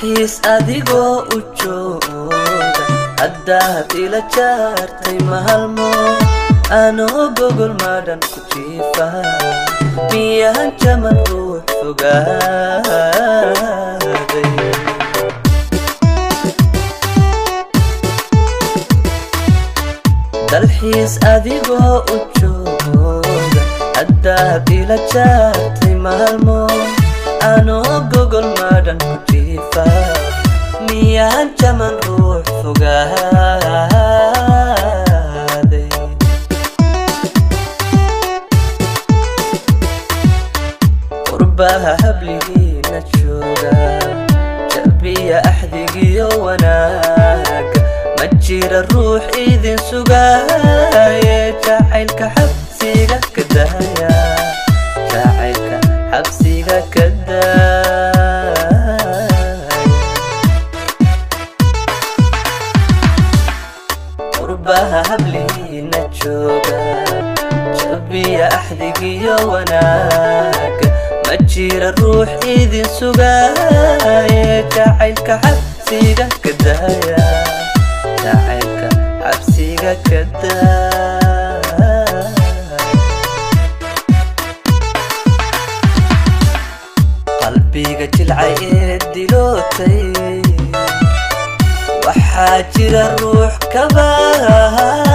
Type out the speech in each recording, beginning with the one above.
dalxiis adigoo u jooga haddaad ila jaartay maalmo anoo gogol madhan ku jiifa miyaan jaman ruux fogaaday dalxiis adigoo u jooga haddaad ila jaartay maalmo anoo gogol madhan ku jiifa miyaan jaman ruux fogaaday qurbaha habligiina jooga jalbiya axdigiyo wanaaga ma jira ruux idin sugaaye jacaylka xabsiga ka daaya jacaylka xabsiga ka daaya qurbaha habligiina jooga jalbiya axdigiyo wanaaga ma jira ruux idin sugaaye jacaylka xabsiga ka daaya jacaylka xabsiga ka daaya qalbiga jilcay ee dilootay waxaa jira ruux kabaay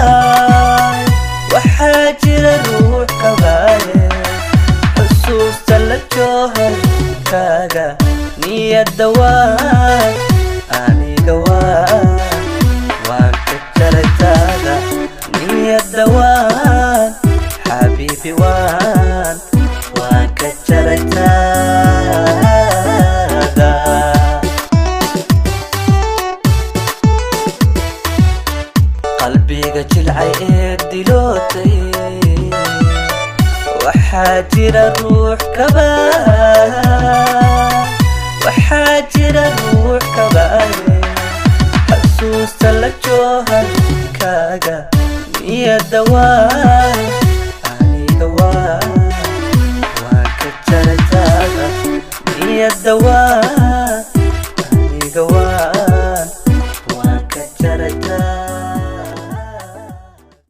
waxaa jira ruux kabaaye xusuusta la jooharkaaga niyadda waan aniga waan ka jaraytaada niyadda waan xabiibi waan ka jaraytaada qalbiga jilcay ee dilootay waxaa jira ruux kabaa waxaa jira ruux kabaaye xusuusta la jooharkaaga niyadda waan aniga waan ka jaraytaada niyadda waan